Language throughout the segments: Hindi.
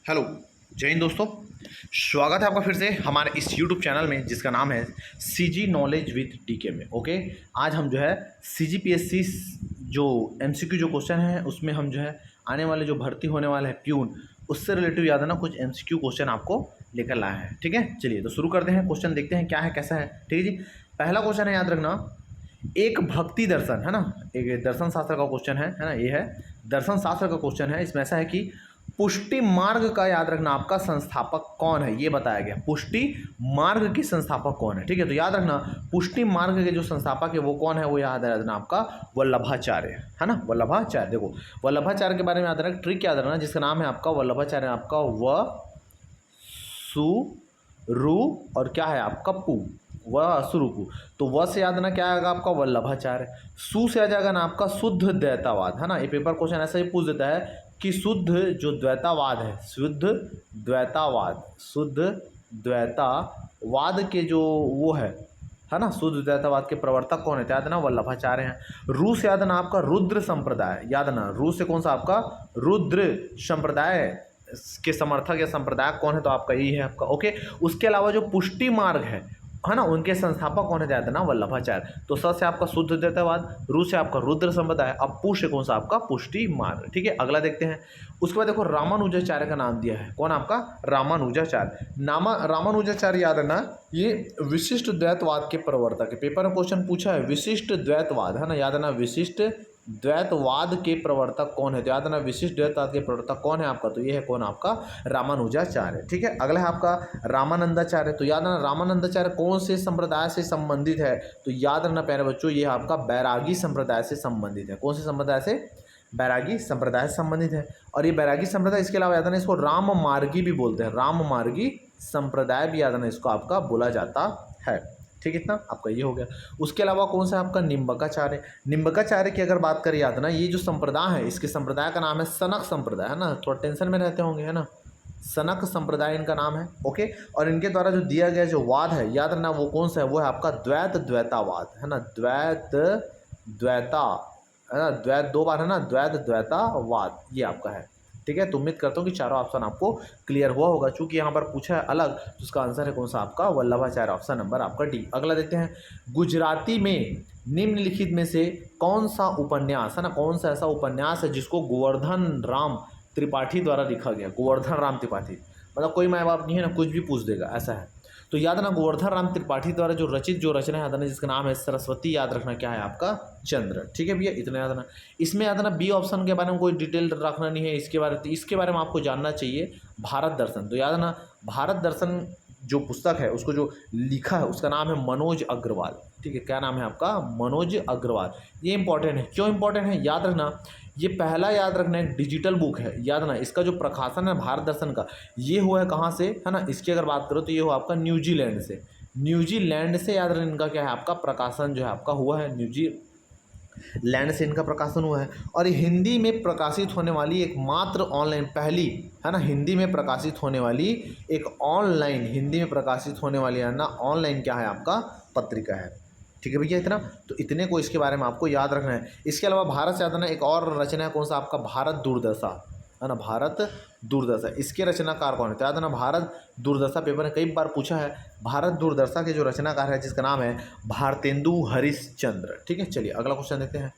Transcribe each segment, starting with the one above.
हेलो। जय हिंद दोस्तों। स्वागत है आपका फिर से हमारे इस यूट्यूब चैनल में जिसका नाम है सीजी नॉलेज विद डीके में। ओके, आज हम जो है सीजीपीएससी जो एमसीक्यू जो क्वेश्चन है उसमें हम जो है आने वाले जो भर्ती होने वाला है प्यून, उससे रिलेटिव याद है ना कुछ एमसीक्यू क्वेश्चन आपको लेकर लाया है। ठीक है, चलिए तो शुरू करते हैं। क्वेश्चन देखते हैं क्या है कैसा है। ठीक है जी, पहला क्वेश्चन है, याद रखना, एक भक्ति दर्शन है ना, एक दर्शन शास्त्र का क्वेश्चन है ना, ये है दर्शन शास्त्र का क्वेश्चन है। इसमें ऐसा है कि पुष्टि मार्ग का, याद रखना, आपका संस्थापक कौन है, ये बताया गया। पुष्टि मार्ग की संस्थापक कौन है। ठीक है, तो याद रखना पुष्टि मार्ग के जो संस्थापक है वो कौन है, वो याद रखना आपका वल्लभाचार्य है ना, वल्लभाचार्य। देखो वल्लभाचार्य के बारे में याद रखना, ट्रिक याद रखना, जिसका नाम है आपका वल्लभाचार्य, आपका व सु रु और क्या है आपका पू, व सुरुपु। तो व से याद ना क्या आएगा आपका वल्लभाचार्य, सु से आ जाएगा ना आपका शुद्ध द्वैतावाद है ना। ये पेपर क्वेश्चन ऐसा ही पूछ देता है कि शुद्ध जो द्वैतावाद है, शुद्ध द्वैतावाद, शुद्ध द्वैतावाद के जो वो है ना, शुद्ध द्वैतावाद के प्रवर्तक कौन है, तो याद ना वल्लभाचार्य हैं। रू से याद ना आपका रुद्र संप्रदाय, याद ना रू से कौन सा आपका रुद्र संप्रदाय के समर्थक या संप्रदाय कौन है, तो आपका यही है आपका। ओके, उसके अलावा जो पुष्टि मार्ग है ना, उनके संस्थापक कौन है, याद ना वल्लभाचार्य। तो स से आपका शुद्ध द्वैतवाद, रू से आपका रुद्र संप्रदाय, अब पू से कौन सा आपका पुष्टि मार्ग। ठीक है, अगला देखते हैं। उसके बाद देखो रामानुजाचार्य का नाम दिया है, कौन आपका रामानुजाचार्य। रामानुजाचार्य याद है ना, ये विशिष्ट द्वैतवाद के प्रवर्तक है। पेपर में क्वेश्चन पूछा है विशिष्ट द्वैतवाद है ना, याद है ना विशिष्ट द्वैतवाद के प्रवर्तक कौन है, तो याद ना विशिष्ट द्वैतवाद के प्रवर्तक कौन है आपका, तो ये है कौन आपका रामानुजाचार्य। ठीक है, अगला है आपका रामानंदाचार्य। तो याद रखना रामानंदाचार्य कौन से संप्रदाय से संबंधित है, तो याद रखना प्यारे बच्चों, ये आपका बैरागी संप्रदाय से संबंधित है। कौन से संप्रदाय से, बैरागी संप्रदाय से संबंधित है। और ये बैरागी संप्रदाय, इसके अलावा याद रखना इसको राम मार्गी भी बोलते हैं, राम मार्गी संप्रदाय भी याद रखना इसको आपका बोला जाता है। ठीक है, इतना आपका ये हो गया। उसके अलावा कौन सा आपका निम्बकाचार्य। निम्बकाचार्य की अगर बात करें याद ना, ये जो संप्रदाय है इसके संप्रदाय का नाम है सनक संप्रदाय है ना, थोड़ा टेंशन में रहते होंगे है ना, सनक संप्रदाय इनका नाम है। ओके, और इनके द्वारा जो दिया गया जो वाद है, याद रखना वो कौन सा है, वो है आपका द्वैत द्वैतावाद है ना, द्वैत द्वैता है ना, द्वैत दो बार है ना, द्वैत द्वैतावाद ये आपका है। ठीक है, तो उम्मीद करता हूँ कि चारों ऑप्शन आपको क्लियर हुआ होगा। चूंकि यहाँ पर पूछा है अलग, तो उसका आंसर है कौन सा आपका वल्लभाचार्य, ऑप्शन नंबर आपका डी। अगला देखते हैं, गुजराती में निम्नलिखित में से कौन सा उपन्यास है ना, कौन सा ऐसा उपन्यास है जिसको गोवर्धन राम त्रिपाठी द्वारा लिखा गया। गोवर्धन राम त्रिपाठी मतलब कोई माँ बाप नहीं है ना, कुछ भी पूछ देगा ऐसा है। तो याद रखना गोवर्धन राम त्रिपाठी द्वारा जो रचित जो रचना याद रखना, जिसका नाम है सरस्वती, याद रखना क्या है आपका चंद्र। ठीक है भैया, इतना याद रखना। इसमें याद रखना बी ऑप्शन के बारे में कोई डिटेल रखना नहीं है, इसके बारे में आपको जानना चाहिए भारत दर्शन। तो याद रखना भारत दर्शन जो पुस्तक है उसको जो लिखा है उसका नाम है मनोज अग्रवाल। ठीक है, क्या नाम है आपका, मनोज अग्रवाल। ये इंपॉर्टेंट है, क्यों इंपॉर्टेंट है याद रखना, ये पहला याद रखना एक डिजिटल बुक है। याद रखना इसका जो प्रकाशन है भारत दर्शन का, ये हुआ है कहाँ से है ना, इसकी अगर बात करो तो ये हुआ आपका न्यूजीलैंड से। न्यूजीलैंड से याद रखना इनका क्या है आपका प्रकाशन जो है आपका हुआ है, न्यूजीलैंड से इनका प्रकाशन हुआ है। और हिंदी में प्रकाशित होने वाली एकमात्र ऑनलाइन पहली है ना, हिंदी में प्रकाशित होने वाली एक ऑनलाइन, हिंदी में प्रकाशित होने वाली है ना ऑनलाइन क्या है आपका पत्रिका है। ठीक है भैया, इतना तो इतने को इसके बारे में आपको याद रखना है। इसके अलावा भारत से याद रखना एक और रचना है, कौन सा आपका भारत दूरदर्शा है ना, भारत दूरदर्शा, इसके रचनाकार कौन है, तो याद रखना भारत दूरदर्शा। पेपर ने कई बार पूछा है, भारत दूरदर्शा के जो रचनाकार है जिसका नाम है भारतेंदु हरिश्चंद्र। ठीक है, चलिए अगला क्वेश्चन देखते हैं।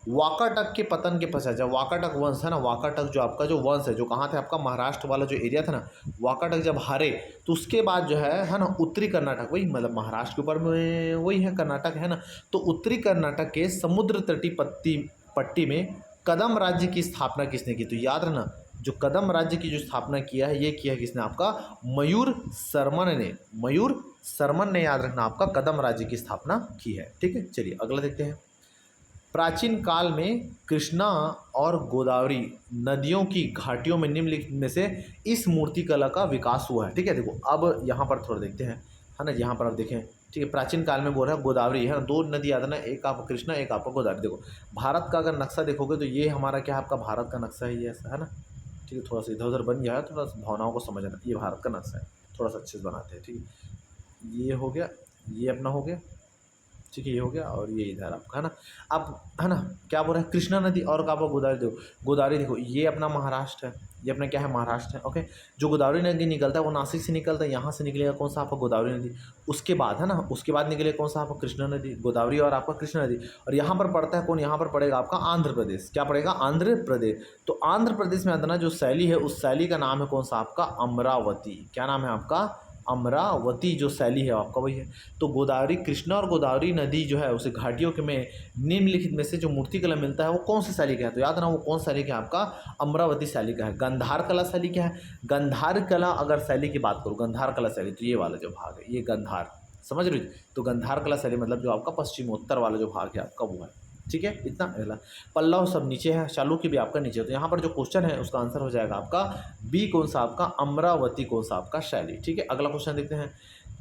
वाकाटक के पतन के पश्चात, जब वाकाटक वंश है ना, वाकाटक जो आपका जो वंश है जो कहाँ थे आपका महाराष्ट्र वाला जो एरिया था ना, वाकाटक जब हारे तो उसके बाद जो है ना उत्तरी कर्नाटक, वही मतलब महाराष्ट्र के ऊपर में वही है कर्नाटक है ना, तो उत्तरी कर्नाटक के समुद्र तटी पट्टी में कदम राज्य की स्थापना किसने की, तो याद रखना जो कदम राज्य की जो स्थापना किया है ये किया है किसने आपका मयूर शर्मन ने, मयूर शर्मन ने याद रखना आपका कदम राज्य की स्थापना की है। ठीक है, चलिए अगला देखते हैं। प्राचीन काल में कृष्णा और गोदावरी नदियों की घाटियों में निम्नलिखित में से इस मूर्ति कला का विकास हुआ है। ठीक है, देखो अब यहाँ पर थोड़ा देखते हैं है ना, यहाँ पर आप देखें। ठीक है, प्राचीन काल में बोल रहा है गोदावरी है ना, दो नदी याद है ना, एक आपका कृष्णा एक आपका गोदावरी। देखो भारत का अगर नक्शा देखोगे तो ये हमारा क्या है आपका भारत का नक्शा है, ये ऐसा है ना। ठीक है, थोड़ा सा इधर उधर बन गया है, थोड़ा सा भावनाओं को समझना, ये भारत का नक्शा है, थोड़ा सा अच्छे से बनाते हैं। ठीक है, ये हो गया, ये अपना हो गया, ठीक है, ये हो गया और ये इधर आपका है ना। अब है ना क्या बोल रहा है, कृष्णा नदी और का गोदावरी देखो, गोदावरी देखो ये अपना महाराष्ट्र है, ये अपना क्या है महाराष्ट्र है। ओके, जो गोदावरी नदी निकलता है वो नासिक से निकलता है, यहाँ से निकलेगा कौन सा आपका गोदावरी नदी। उसके बाद है ना, उसके बाद निकलेगा कौन सा आपका कृष्णा नदी, गोदावरी और आपका कृष्णा नदी। और यहाँ पर पड़ता है कौन, यहाँ पर पड़ेगा आपका आंध्र प्रदेश। क्या पड़ेगा, आंध्र प्रदेश। तो आंध्र प्रदेश में आता ना जो शैली है, उस शैली का नाम है कौन सा आपका, अमरावती। क्या नाम है आपका, अमरावती। जो शैली है आपका वही है। तो गोदावरी, कृष्णा और गोदावरी नदी जो है उसे घाटियों के में निम्नलिखित में से जो मूर्तिकला मिलता है वो कौन सी शैली का है, तो याद रखना वो कौन शैली का है आपका, अमरावती शैली का है। गंधार कला शैली क्या है, गंधार कला अगर शैली की बात करूँ, गंधार कला शैली तो ये वाला जो भाग है ये गंधार, समझ रही हो। तो गंधार कला शैली मतलब जो आपका पश्चिमोत्तर वाला जो भाग है आपका वो है। ठीक है, इतना अगला। पल्लव सब नीचे है, चालुक्य भी आपका नीचे। तो यहाँ पर जो क्वेश्चन है उसका आंसर हो जाएगा आपका बी कौन सा आपका, अमरावती कौन सा आपका शैली। ठीक है, अगला क्वेश्चन देखते हैं।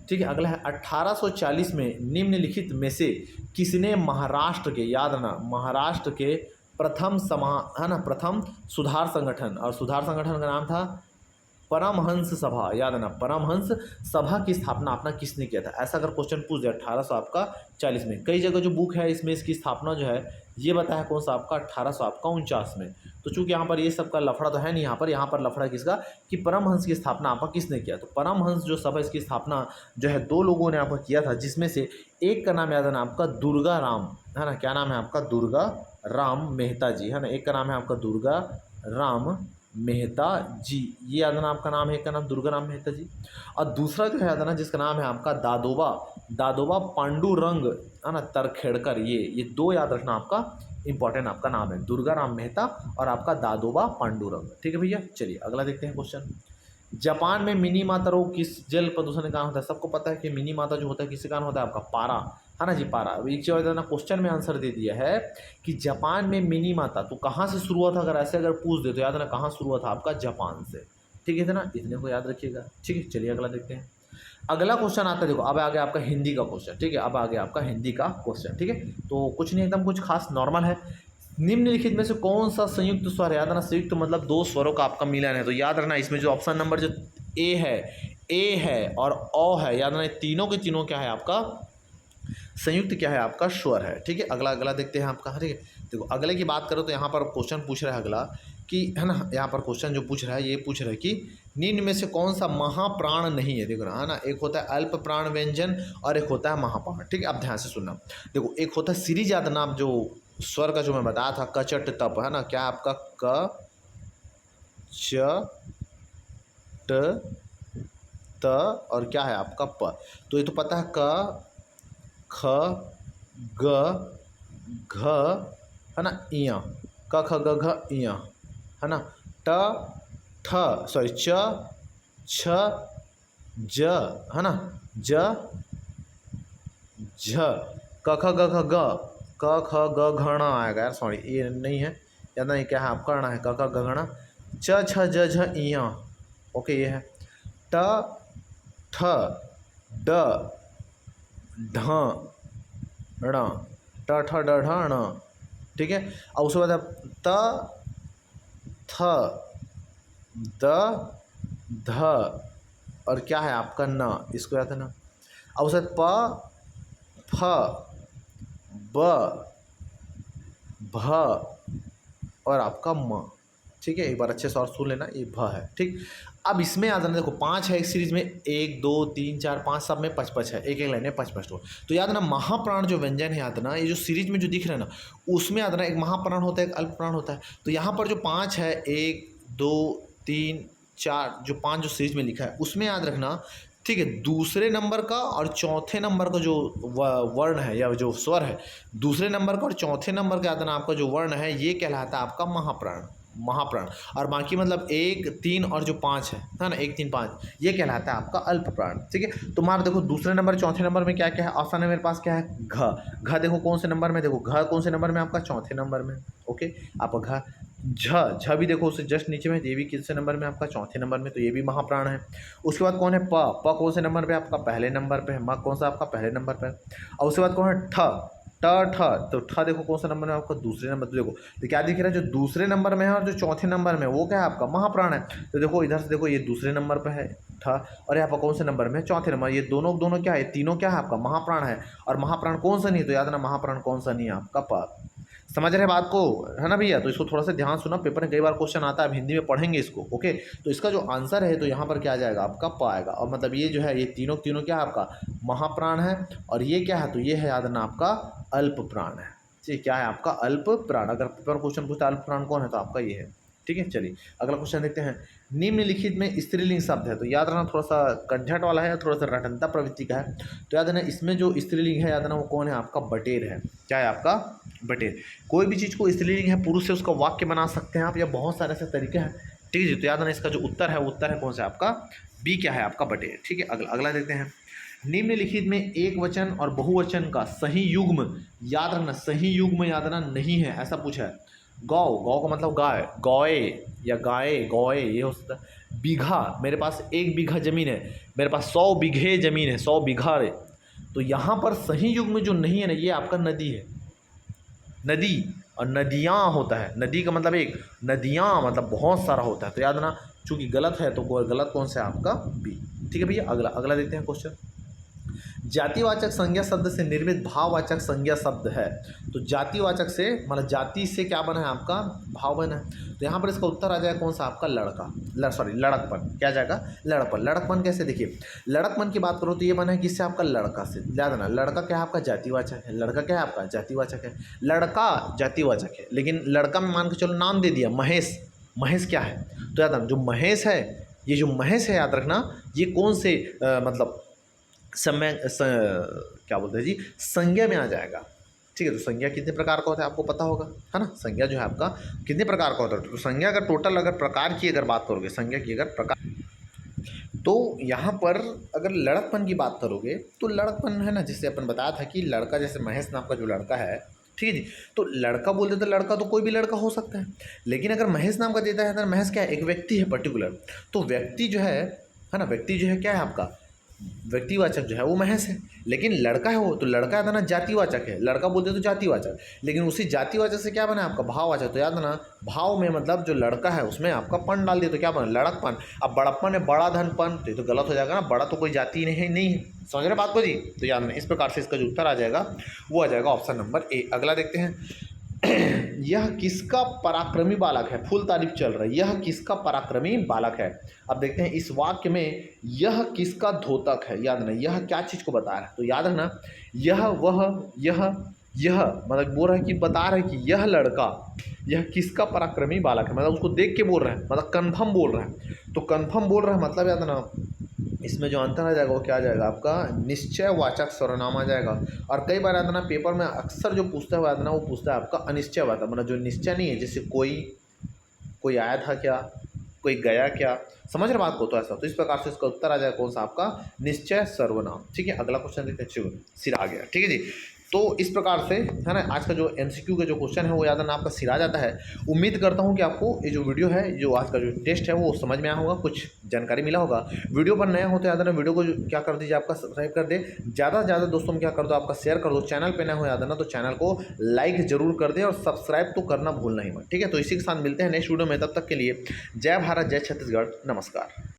ठीक है, अगला है 1840 में निम्नलिखित में से किसने महाराष्ट्र के, याद रखना महाराष्ट्र के प्रथम है ना, प्रथम सुधार संगठन, और सुधार संगठन का नाम था परमहंस सभा। याद है ना, परमहंस सभा की स्थापना अपना किसने किया था। ऐसा अगर क्वेश्चन पूछ दिया 1800 आपका 40 में, कई जगह जो बुक है इसमें इसकी स्थापना जो है ये बताया कौन सा आपका 1800 आपका 49 में। तो चूंकि यहाँ पर ये सब का लफड़ा तो है नहीं, यहाँ पर लफड़ा किसका कि परमहंस की स्थापना आपका किसने किया। तो परमहंस जो सभा इसकी स्थापना जो है दो लोगों ने आपका किया था, जिसमें से एक का नाम याद है ना आपका दुर्गा राम, है ना, क्या नाम है आपका, दुर्गा राम मेहता जी, है ना। एक का नाम है आपका दुर्गा राम मेहता जी, ये याद ना आपका नाम है, एक का नाम दुर्गा राम मेहता जी। और दूसरा जो है याद ना जिसका नाम है आपका दादोबा पांडुरंग, है ना, तरखेड़कर। ये दो याद रखना आपका इंपॉर्टेंट आपका नाम है, दुर्गा राम मेहता और आपका दादोबा पांडुरंग। ठीक है भैया, चलिए अगला देखते हैं क्वेश्चन। जापान में मिनी माता रोग किस जल प्रदूषण के कारण होता है। सबको पता है कि मिनी माता जो होता है किसके कारण होता है आपका, पारा, है ना जी, पारा। एक जो ना क्वेश्चन में आंसर दे दिया है कि जापान में मिनी माता, तो कहाँ से शुरू हुआ था, अगर पूछ दे तो याद ना कहाँ शुरू हुआ था आपका, जापान से। ठीक है ना, इतने को याद रखिएगा। ठीक है, चलिए अगला देखते हैं। अगला क्वेश्चन आता है, देखो अब आ गया आपका हिंदी का क्वेश्चन। ठीक है, अब आ गया आपका हिंदी का क्वेश्चन। ठीक है, तो कुछ नहीं, एकदम कुछ खास नॉर्मल है। निम्नलिखित में से कौन सा संयुक्त स्वर है, याद रखना संयुक्त मतलब दो स्वरों का आपका मिलन है। तो याद रखना इसमें जो ऑप्शन नंबर जो ए है और ओ है, याद रखना तीनों के तीनों क्या है आपका संयुक्त क्या है आपका स्वर है। ठीक है, अगला देखते हैं आपका। ठीक है, देखो अगले की बात करो तो यहाँ पर क्वेश्चन पूछ रहा है अगला कि, है ना, यहाँ पर क्वेश्चन जो पूछ रहा है ये पूछ रहा है कि निम्न में से कौन सा महाप्राण नहीं है। देखो ना, है ना, एक होता है अल्प प्राण व्यंजन और एक होता है महाप्राण। ठीक है, अब ध्यान से सुनना। देखो एक होता है सीरीज याद नाम जो स्वर का जो मैं बताया था, कचट तप, है ना, क्या आपका क च ट त और क्या है आपका प। तो ये तो पता है क ख ग घ, है ना, इया, क ख ग घ इया, है ना, ट ठ सॉरी च छ ज, है ना, ज झ, क ख ग घ ग, क ख ग घ ण आएगा यार, सॉरी ये नहीं है, याद नहीं क्या है आपका ण है, क ख ग घ ण, च छ ज झ इया। ओके, ये है ट ठ ड ढ ण, ट ठ ड ढ ण। ठीक है, और उसके बाद त थ द ध और क्या है आपका न, इसको याद है ना। और उसके बाद प फ ब भ और आपका म। ठीक है, एक बार अच्छे से और सुन लेना, ये भ है। ठीक, अब इसमें याद रखना, देखो 5 है एक सीरीज में, 1 2 3 4 5 सब में 55 है, एक लाइन में 55 तो याद ना महाप्राण जो व्यंजन है याद ना, ये जो सीरीज में जो दिख रहा है ना उसमें याद ना एक महाप्राण होता है एक अल्प प्राण होता है। तो यहाँ पर जो 5 है 1 2 3 4 जो 5 जो सीरीज में लिखा है उसमें याद रखना। ठीक है, दूसरे नंबर का और चौथे नंबर का जो वर्ण है या जो स्वर है, दूसरे नंबर का और चौथे नंबर का याद ना आपका जो वर्ण है ये कहलाता है आपका महाप्राण। और बाकी मतलब 1 3 और जो 5 है ना, 1 3 5 ये कहलाता है आपका अल्प प्राण। ठीक है, तुम्हारा देखो दूसरे नंबर चौथे नंबर में क्या क्या है, ऑप्शन है मेरे पास क्या है, घ देखो कौन से नंबर में, देखो घ कौन से नंबर में आपका चौथे नंबर में। ओके, आप घ झ भी देखो उससे जस्ट नीचे में, ये भी किस नंबर में आपका चौथे नंबर में, तो ये भी महाप्राण है। उसके बाद कौन है प कौन से नंबर पे आपका पहले नंबर पे है, म कौन सा आपका पहले नंबर पे है। और उसके बाद कौन है ठ तो ठ देखो कौन सा नंबर में आपका दूसरे नंबर, तो देखो तो क्या दिख रहा है, जो दूसरे नंबर में है और जो चौथे नंबर में वो क्या है आपका महाप्राण है। तो देखो इधर से देखो ये दूसरे नंबर पे है ठ, और यहाँ पर कौन से नंबर में, चौथे नंबर, ये दोनों दोनों क्या है, तीनों क्या है आपका महाप्राण है। और महाप्राण कौन सा नहीं, तो याद ना महाप्राण कौन सा नहीं है आपका प। समझ रहे बात को, है ना भैया। तो इसको थोड़ा सा ध्यान सुना, पेपर में कई बार क्वेश्चन आता है, हिंदी में पढ़ेंगे इसको, ओके। तो इसका जो आंसर है तो यहाँ पर क्या आ जाएगा आपका प आएगा। और मतलब ये जो है ये तीनों तीनों क्या है आपका महाप्राण है, और ये क्या है, तो ये है याद ना आपका अल्प प्राण है। ठीक, क्या है आपका अल्प प्राण। अगर पेपर क्वेश्चन पूछता है अल्प प्राण कौन है, तो आपका ये है। ठीक है, चलिए अगला क्वेश्चन देखते हैं। निम्नलिखित में स्त्रीलिंग शब्द है, तो याद रखना थोड़ा सा कंझट वाला है, थोड़ा सा रटनता प्रवृत्ति का है। तो याद रखना इसमें जो स्त्रीलिंग है, याद रखना वो कौन है आपका बटेर है। क्या है आपका बटेर। कोई भी चीज़ को स्त्रीलिंग है पुरुष से उसका वाक्य बना सकते हैं आप, या बहुत सारे ऐसे तरीके हैं। ठीक है जी, तो याद रखना इसका जो उत्तर है, उत्तर है कौन सा आपका बी, क्या है आपका बटेर। ठीक है, अगला देखते हैं। निम्नलिखित में एक वचन और बहुवचन का सही युग्म, याद रखना सही युग्म याद रखना नहीं है, ऐसा पूछा है। गौ, गौ का मतलब गाय, गौए या गाये गौए ये हो सकता है। बीघा, मेरे पास 1 बीघा ज़मीन है, मेरे पास 100 बीघे ज़मीन है, 100 बीघा है। तो यहाँ पर सही युग्म जो नहीं है ना, ये आपका नदी है, नदी। और नदियाँ होता है, नदी का मतलब एक, नदियाँ मतलब बहुत सारा होता है। तो याद ना चूँकि गलत है तो गलत कौन सा है आपका बी। ठीक है भैया, अगला देखते हैं क्वेश्चन। जातिवाचक संज्ञा शब्द से निर्मित भाववाचक संज्ञा शब्द है। तो जातिवाचक से मतलब जाति से क्या बना है आपका भाव बना है। तो यहाँ पर इसका उत्तर आ जाएगा कौन सा आपका लड़का, लड़कपन। क्या जाएगा लड़कपन। लड़कपन कैसे, देखिए लड़कपन की बात करो तो ये बना है किससे आपका लड़का से। याद ना लड़का क्या है आपका जातिवाचक है, लड़का क्या है आपका जातिवाचक है, लड़का जातिवाचक है। लेकिन लड़का में मान के चलो नाम दे दिया महेश, महेश क्या है, तो याद रखना जो महेश है, ये जो महेश है याद रखना ये कौन से मतलब समय क्या बोलते हैं जी संज्ञा में आ जाएगा। ठीक है, तो संज्ञा कितने प्रकार का होता है आपको पता होगा, है ना। संज्ञा जो है आपका कितने प्रकार का होता है, तो संज्ञा अगर टोटल अगर प्रकार की अगर बात करोगे, संज्ञा की अगर प्रकार, तो यहाँ पर अगर लड़कपन की बात करोगे तो लड़कपन है ना, जैसे अपन बताया था कि लड़का, जैसे महेश नाम का जो लड़का है, ठीक है जी, तो लड़का बोल देते लड़का तो कोई भी लड़का हो सकता है। लेकिन अगर महेश नाम का देता है तो महेश क्या है, एक व्यक्ति है पर्टिकुलर। तो व्यक्ति जो है ना, व्यक्ति जो है क्या है आपका व्यक्तिवाचक जो है वो महेश है। लेकिन लड़का है वो, तो लड़का है ना जातिवाचक है, लड़का बोलते तो जातिवाचक। लेकिन उसी जातिवाचक से क्या बना आपका भाववाचक। तो याद ना भाव में मतलब जो लड़का है उसमें आपका पन डाल दिया तो क्या बना लड़कपन। अब बड़प्पन है बड़ा धनपन, तो ये तो गलत हो जाएगा ना, बड़ा तो कोई जाति नहीं है। समझ रहे बात को जी। तो याद ना इस प्रकार से इसका जो उत्तर आ जाएगा वो आ जाएगा ऑप्शन नंबर ए। अगला देखते हैं। यह किसका पराक्रमी बालक है, फुल तारीफ चल रहा है, यह किसका पराक्रमी बालक है। अब देखते हैं इस वाक्य में यह किसका द्योतक है। याद रखना यह क्या चीज़ को बता रहा है, तो याद रखना यह वह यह मतलब बोल रहा है कि बता रहा है कि यह लड़का यह किसका पराक्रमी बालक है, मतलब उसको देख के बोल रहा है, मतलब कन्फर्म बोल रहा है। तो कन्फर्म बोल रहा है मतलब याद रखना इसमें जो अंतर आ जाएगा वो क्या आ जाएगा आपका निश्चयवाचक सर्वनाम आ जाएगा। और कई बार याद ना पेपर में अक्सर जो पूछता है याद ना वो पूछता है आपका अनिश्चयवाचक, मतलब जो निश्चय नहीं है, जैसे कोई आया था क्या, कोई गया क्या, समझ रहे बात को। तो ऐसा, तो इस प्रकार से इसका उत्तर आ जाएगा कौन सा आपका निश्चय सर्वनाम। ठीक है, अगला क्वेश्चन देखते हैं, सिरा आ गया। ठीक है जी, तो इस प्रकार से है ना आज का जो एमसीक्यू का जो क्वेश्चन है वो याद ना आपका सिरा जाता है। उम्मीद करता हूँ कि आपको ये जो वीडियो है, जो आज का जो टेस्ट है वो समझ में आया होगा, कुछ जानकारी मिला होगा। वीडियो पर नया हो तो याद ना वीडियो को क्या कर दीजिए आपका सब्सक्राइब कर दे, ज़्यादा से ज़्यादा दोस्तों में क्या कर दो आपका शेयर कर दो। चैनल पर नया हो याद ना तो चैनल को लाइक जरूर कर दे और सब्सक्राइब तो करना भूलना ही मत। ठीक है, तो इसी के साथ मिलते हैं नेक्स्ट वीडियो में, तब तक के लिए जय भारत जय छत्तीसगढ़, नमस्कार।